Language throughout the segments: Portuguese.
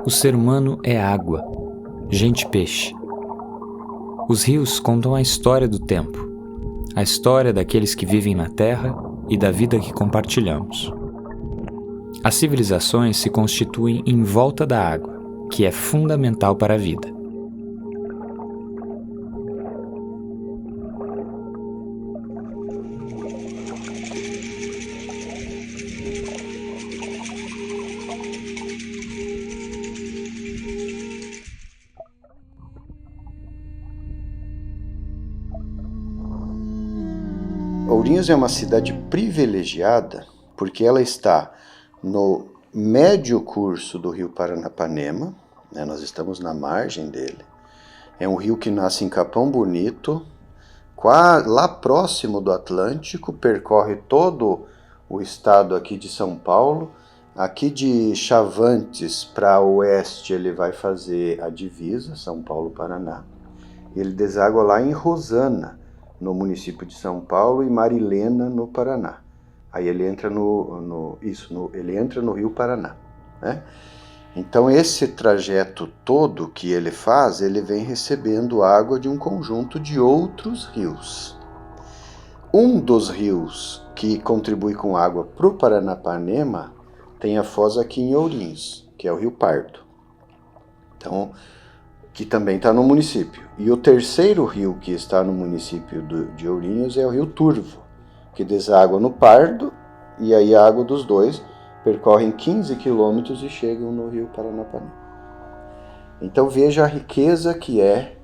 O ser humano é água, gente peixe. Os rios contam a história do tempo, a história daqueles que vivem na terra e da vida que compartilhamos. As civilizações se constituem em volta da água, que é fundamental para a vida. Ourinhos é uma cidade privilegiada porque ela está no médio curso do rio Paranapanema, né? Nós estamos na margem dele. É um rio que nasce em Capão Bonito, lá próximo do Atlântico, percorre todo o estado aqui de São Paulo. Aqui de Chavantes para oeste ele vai fazer a divisa, São Paulo-Paraná. Ele deságua lá em Rosana, no município de São Paulo, e Marilena, no Paraná. Aí ele entra ele entra no Rio Paraná, né? Então esse trajeto todo que ele faz, ele vem recebendo água de um conjunto de outros rios. Um dos rios que contribui com água para o Paranapanema tem a foz aqui em Ourinhos, que é o Rio Pardo. Então, que também está no município. E o terceiro rio que está no município de Ourinhos é o Rio Turvo, que deságua no Pardo, e aí a água dos dois percorrem 15 quilômetros e chegam no Rio Paranapanema. Então veja a riqueza que é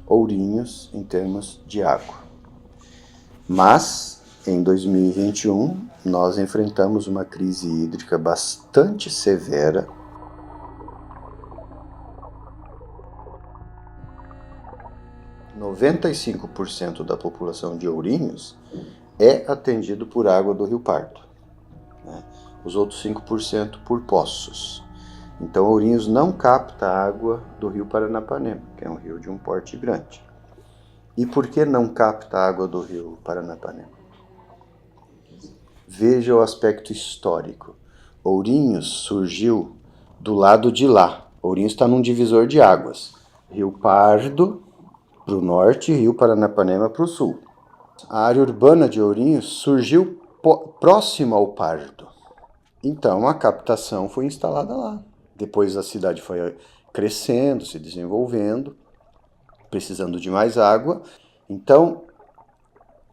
Ourinhos em termos de água. Mas, em 2021, nós enfrentamos uma crise hídrica bastante severa. – 95% da população de Ourinhos é atendido por água do Rio Pardo, né? Os outros 5% por poços. Então Ourinhos não capta água do Rio Paranapanema, que é um rio de um porte grande. E por que não capta água do Rio Paranapanema? Veja o aspecto histórico. Ourinhos surgiu do lado de lá. Ourinhos está num divisor de águas. Rio Pardo para o norte e Rio Paranapanema para o sul. A área urbana de Ourinhos surgiu próxima ao Pardo. Então a captação foi instalada lá. Depois a cidade foi crescendo, se desenvolvendo, precisando de mais água. Então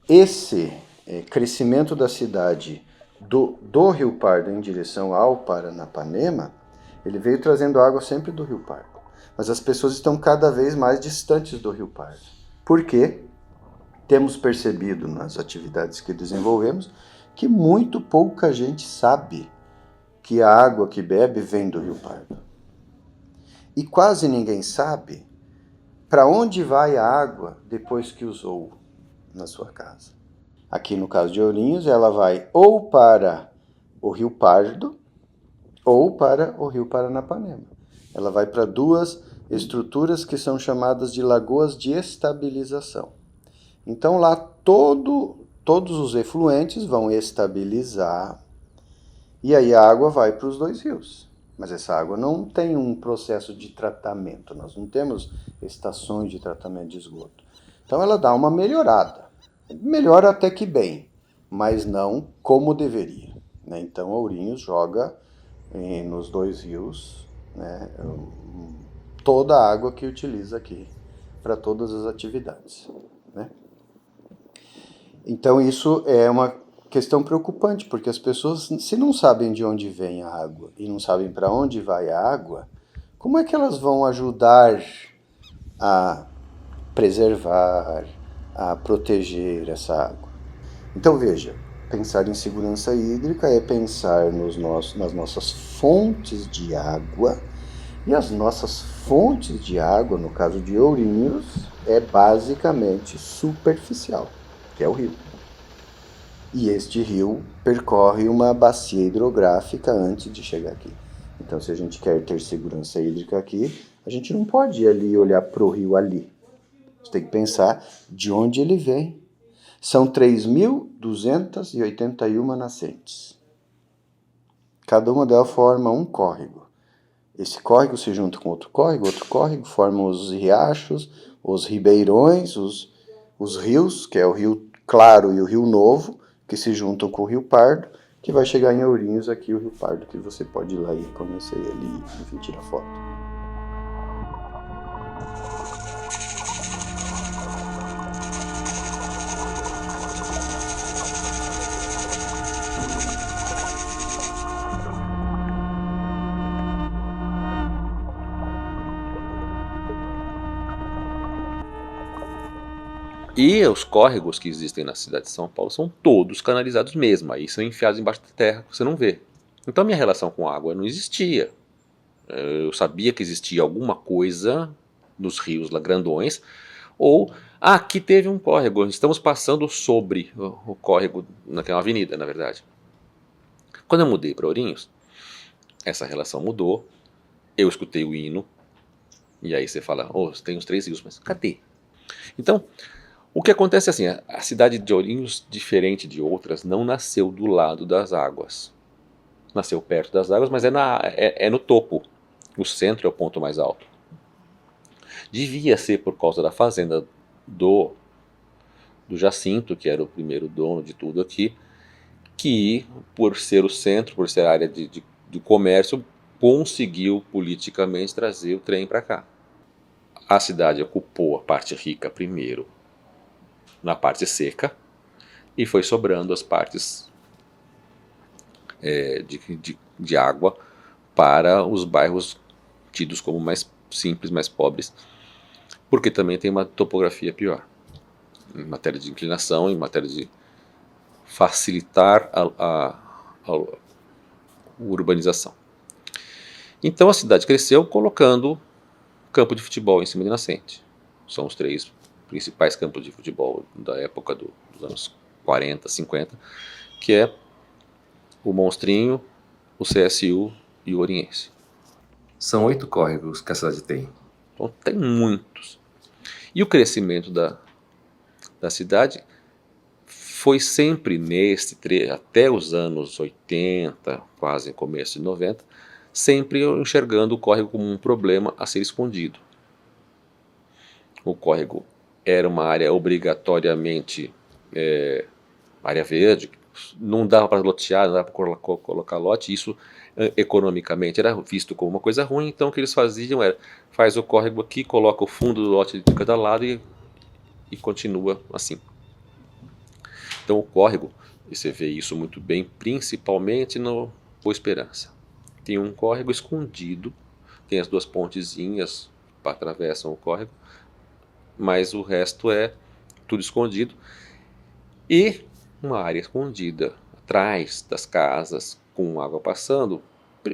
esse crescimento da cidade do Rio Pardo em direção ao Paranapanema, ele veio trazendo água sempre do Rio Pardo. Mas as pessoas estão cada vez mais distantes do Rio Pardo. Por quê? Temos percebido nas atividades que desenvolvemos que muito pouca gente sabe que a água que bebe vem do Rio Pardo. E quase ninguém sabe para onde vai a água depois que usou na sua casa. Aqui no caso de Ourinhos, ela vai ou para o Rio Pardo ou para o Rio Paranapanema. Ela vai para duas estruturas que são chamadas de lagoas de estabilização. Então lá todos os efluentes vão estabilizar e aí a água vai para os dois rios. Mas essa água não tem um processo de tratamento, nós não temos estações de tratamento de esgoto. Então ela dá uma melhorada. Melhora até que bem, mas não como deveria, né? Então Ourinhos joga nos dois rios, né, toda a água que utiliza aqui para todas as atividades, né? Então isso é uma questão preocupante, porque as pessoas, se não sabem de onde vem a água e não sabem para onde vai a água, como é que elas vão ajudar a preservar, a proteger essa água? Então veja, pensar em segurança hídrica é pensar nas nossas fontes de água, e as nossas fontes de água, no caso de Ourinhos, é basicamente superficial, que é o rio. E este rio percorre uma bacia hidrográfica antes de chegar aqui. Então, se a gente quer ter segurança hídrica aqui, a gente não pode ir ali e olhar para o rio ali. Você tem que pensar de onde ele vem. São 3.281 nascentes. Cada uma delas forma um córrego. Esse córrego se junta com outro córrego, formam os riachos, os ribeirões, os rios, que é o Rio Claro e o Rio Novo, que se juntam com o Rio Pardo, que vai chegar em Ourinhos aqui, o Rio Pardo, que você pode ir lá e conhecer ali, enfim, tirar foto. E os córregos que existem na cidade de São Paulo são todos canalizados mesmo, aí são enfiados embaixo da terra que você não vê. Então minha relação com a água não existia. Eu sabia que existia alguma coisa nos rios lá grandões, ou aqui teve um córrego, estamos passando sobre o córrego, naquela avenida, na verdade. Quando eu mudei para Ourinhos, essa relação mudou, eu escutei o hino, e aí você fala, tem os 3 rios, mas cadê? Então, o que acontece é assim, a cidade de Ourinhos, diferente de outras, não nasceu do lado das águas. Nasceu perto das águas, mas é no topo. O centro é o ponto mais alto. Devia ser por causa da fazenda do Jacinto, que era o primeiro dono de tudo aqui, que por ser o centro, por ser a área de comércio, conseguiu politicamente trazer o trem para cá. A cidade ocupou a parte rica primeiro, na parte seca, e foi sobrando as partes de água para os bairros tidos como mais simples, mais pobres, porque também tem uma topografia pior, em matéria de inclinação, em matéria de facilitar a urbanização. Então a cidade cresceu colocando campo de futebol em cima de nascente. São os 3 principais campos de futebol da época dos anos 40, 50, que é o Monstrinho, o CSU e o Ourinhense. São 8 córregos que a cidade tem. Então tem muitos. E o crescimento da cidade foi sempre até os anos 80, quase começo de 90, sempre enxergando o córrego como um problema a ser escondido. O córrego era uma área obrigatoriamente área verde, não dava para lotear, não dava para colocar lote, isso economicamente era visto como uma coisa ruim, então o que eles faziam era, faz o córrego aqui, coloca o fundo do lote de cada lado e continua assim. Então o córrego, e você vê isso muito bem, principalmente no Boa Esperança. Tem um córrego escondido, tem as 2 pontezinhas que atravessam o córrego, mas o resto é tudo escondido. E uma área escondida atrás das casas, com água passando,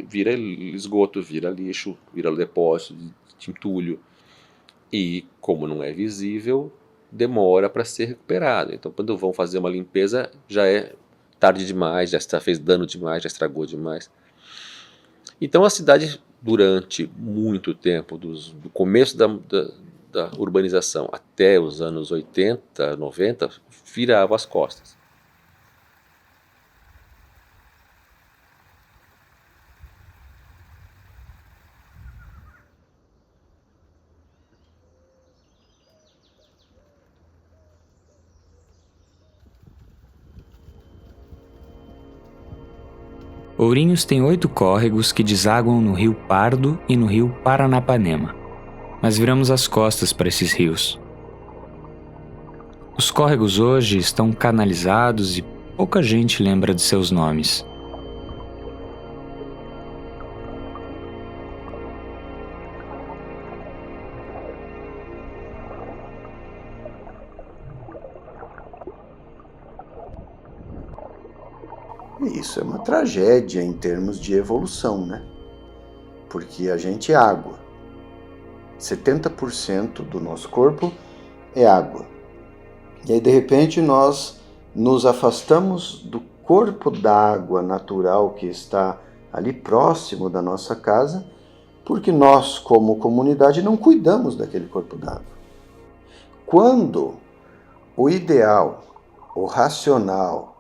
vira esgoto, vira lixo, vira depósito de entulho. E como não é visível, demora para ser recuperado. Então quando vão fazer uma limpeza, já é tarde demais, já fez dano demais, já estragou demais. Então a cidade, durante muito tempo, do começo da urbanização até os anos 80, 90, virava as costas. Ourinhos tem 8 córregos que desaguam no Rio Pardo e no Rio Paranapanema, mas viramos as costas para esses rios. Os córregos hoje estão canalizados e pouca gente lembra de seus nomes. Isso é uma tragédia em termos de evolução, né? Porque a gente é água. 70% do nosso corpo é água. E aí, de repente, nós nos afastamos do corpo d'água natural que está ali próximo da nossa casa, porque nós, como comunidade, não cuidamos daquele corpo d'água. Quando o ideal, o racional,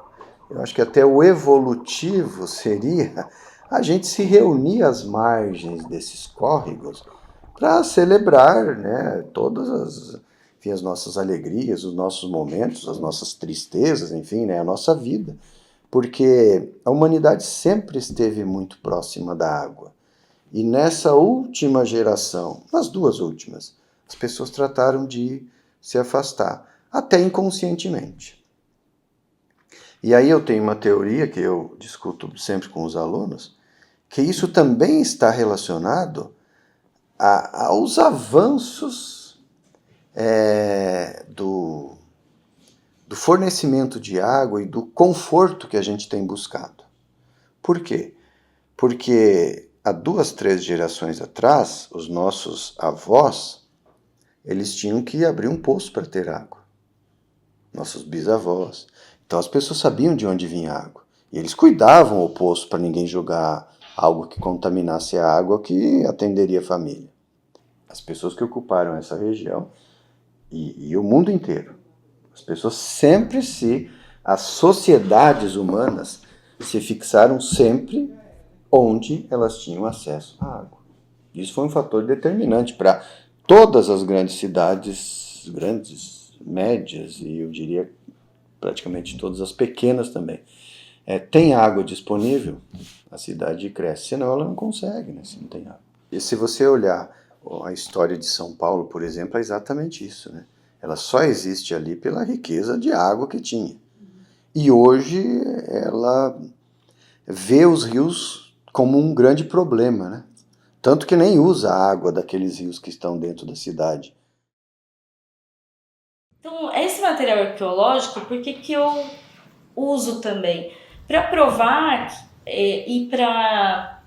eu acho que até o evolutivo seria a gente se reunia às margens desses córregos para celebrar, né, todas as nossas alegrias, os nossos momentos, as nossas tristezas, enfim, né, a nossa vida. Porque a humanidade sempre esteve muito próxima da água. E nessa última geração, nas duas últimas, as pessoas trataram de se afastar, até inconscientemente. E aí eu tenho uma teoria que eu discuto sempre com os alunos, que isso também está relacionado aos avanços do fornecimento de água e do conforto que a gente tem buscado. Por quê? Porque há 2, 3 gerações atrás, os nossos avós, eles tinham que abrir um poço para ter água. Nossos bisavós. Então as pessoas sabiam de onde vinha a água. E eles cuidavam o poço para ninguém jogar algo que contaminasse a água que atenderia a família. As pessoas que ocuparam essa região e o mundo inteiro. As pessoas as sociedades humanas se fixaram sempre onde elas tinham acesso à água. Isso foi um fator determinante para todas as grandes cidades, grandes, médias, e eu diria praticamente todas as pequenas também. Tem água disponível, a cidade cresce, senão ela não consegue, né, se não tem água. E se você olhar a história de São Paulo, por exemplo, é exatamente isso, né? Ela só existe ali pela riqueza de água que tinha. E hoje ela vê os rios como um grande problema, né? Tanto que nem usa a água daqueles rios que estão dentro da cidade. Então, esse material arqueológico, por que eu uso também? Para provar e para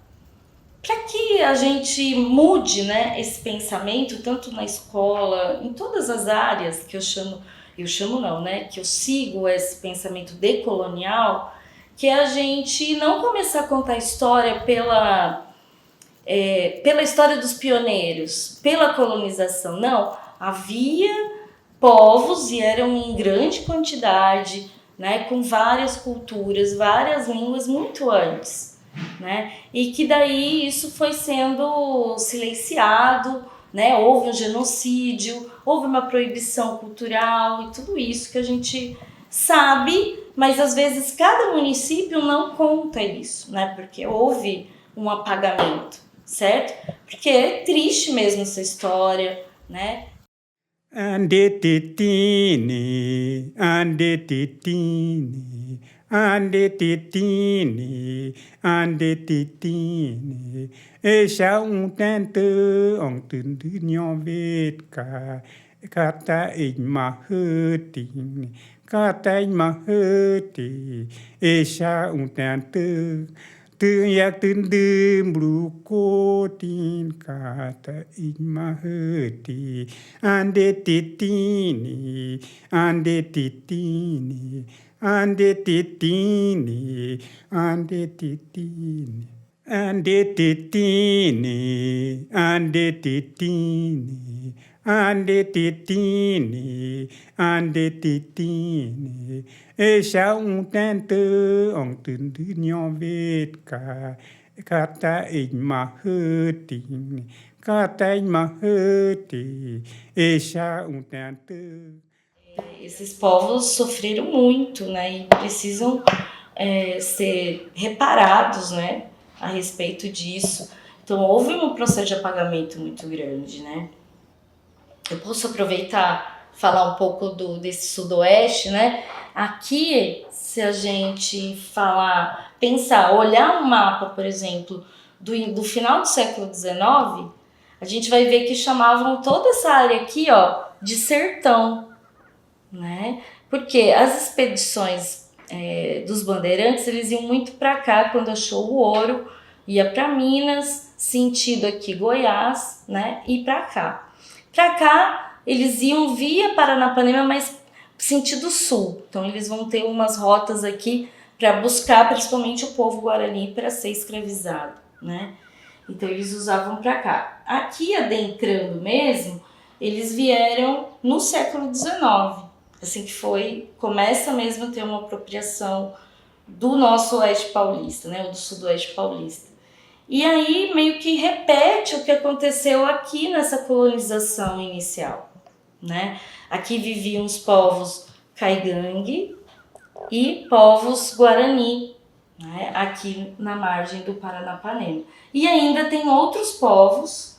que a gente mude, né, esse pensamento, tanto na escola, em todas as áreas que que eu sigo esse pensamento decolonial, que a gente não começar a contar a história pela história dos pioneiros, pela colonização. Não, havia povos e eram em grande quantidade, né, com várias culturas, várias línguas muito antes, né, e que daí isso foi sendo silenciado, né, houve um genocídio, houve uma proibição cultural e tudo isso que a gente sabe, mas às vezes cada município não conta isso, né, porque houve um apagamento, certo? Porque é triste mesmo essa história, né? Andetitini, andetitini, andetitini, andetitini. Esha tanto tundu nyovetka, kata igmahutin, kata igmahuti. Esha tanto yak tundum brukotin kata igmahuti. Andetitini, andetitini, andetitini, andetitini. Andetitini, andetitini, andetitini, andetitini. Esha tanto tundu nyovetka, kata igmahutin, kata igmahuti. Esha tanto. Esses povos sofreram muito, né, e precisam ser reparados, né, a respeito disso. Então houve um processo de apagamento muito grande, né. Eu posso aproveitar falar um pouco desse sudoeste, né. Aqui, se a gente olhar um mapa, por exemplo, do final do século XIX, a gente vai ver que chamavam toda essa área aqui, ó, de sertão, né? Porque as expedições dos bandeirantes, eles iam muito para cá quando achou o ouro, ia para Minas, sentido aqui Goiás, né? E para cá. Para cá, eles iam via Paranapanema, mas sentido sul. Então, eles vão ter umas rotas aqui para buscar, principalmente o povo Guarani, para ser escravizado, né? Então, eles usavam para cá. Aqui, adentrando mesmo, eles vieram no século XIX. Assim que começa mesmo a ter uma apropriação do nosso oeste paulista, né, ou do sudoeste paulista. E aí meio que repete o que aconteceu aqui nessa colonização inicial, né? Aqui viviam os povos Caigangue e povos Guarani, né? Aqui na margem do Paranapanema. E ainda tem outros povos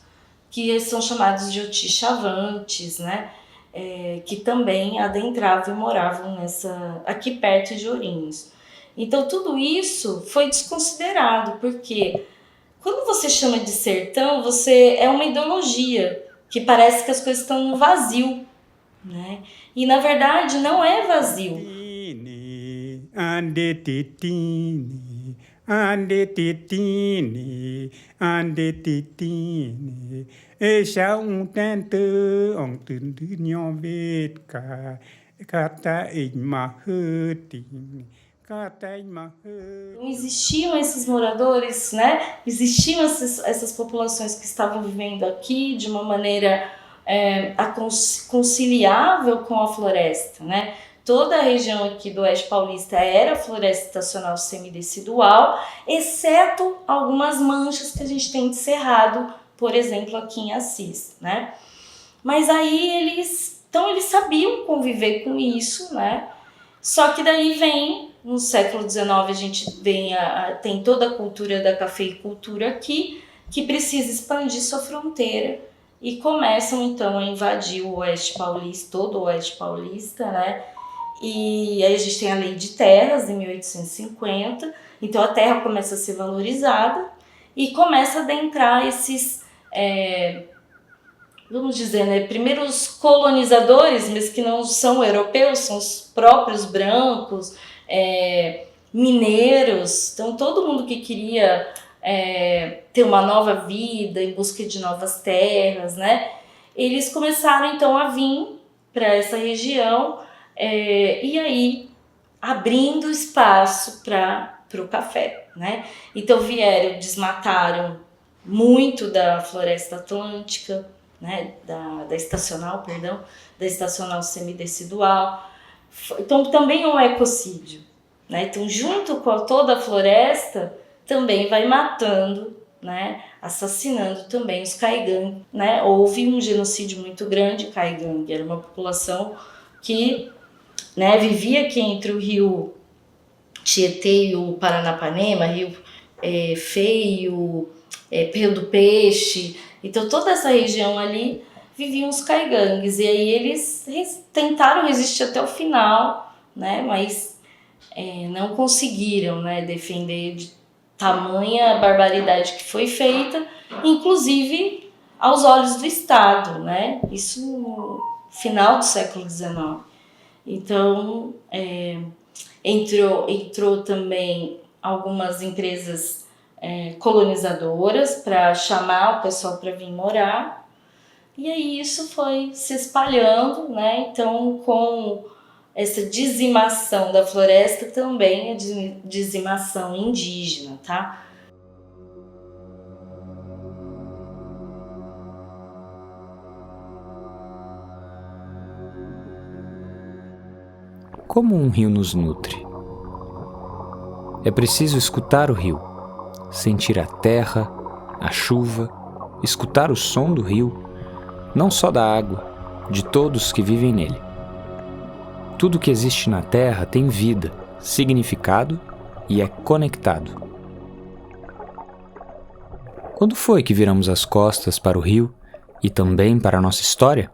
que são chamados de Otixavantes, né? Que também adentravam e moravam aqui perto de Ourinhos. Então tudo isso foi desconsiderado, porque quando você chama de sertão, é uma ideologia, que parece que as coisas estão no vazio, né? E na verdade não é vazio. Não existiam esses moradores, né? Existiam essas populações que estavam vivendo aqui de uma maneira conciliável com a floresta, né? Toda a região aqui do Oeste Paulista era floresta estacional semidecidual, exceto algumas manchas que a gente tem de cerrado, por exemplo, aqui em Assis, né? Mas aí eles sabiam conviver com isso, né? Só que daí no século XIX, a gente tem toda a cultura da cafeicultura aqui, que precisa expandir sua fronteira, e começam então a invadir o Oeste Paulista, todo o Oeste Paulista, né? E aí a gente tem a Lei de Terras, em 1850, então a terra começa a ser valorizada e começa a adentrar esses, vamos dizer, né, primeiros colonizadores, mas que não são europeus, são os próprios brancos, mineiros, então todo mundo que queria ter uma nova vida em busca de novas terras, né? Eles começaram então a vir para essa região, e aí abrindo espaço para o café, né? Então desmataram muito da floresta atlântica, né? da estacional semidecidual. Então também é um ecocídio, né? Então junto com toda a floresta também vai matando, né? Assassinando também os Caigangue, né? Houve um genocídio muito grande. Caigangue era uma população que, né, vivia aqui entre o rio Tietê e o Paranapanema, Rio Feio, Rio do Peixe. Então toda essa região ali viviam os Caigangues, e aí eles tentaram resistir até o final, né? Mas não conseguiram, né, defender de tamanha barbaridade que foi feita, inclusive aos olhos do Estado, né? Isso no final do século XIX. Então, entrou também algumas empresas colonizadoras para chamar o pessoal para vir morar, e aí isso foi se espalhando, né? Então, com essa dizimação da floresta também é dizimação indígena, tá? Como um rio nos nutre? É preciso escutar o rio, sentir a terra, a chuva, escutar o som do rio, não só da água, de todos que vivem nele. Tudo que existe na terra tem vida, significado e é conectado. Quando foi que viramos as costas para o rio e também para a nossa história?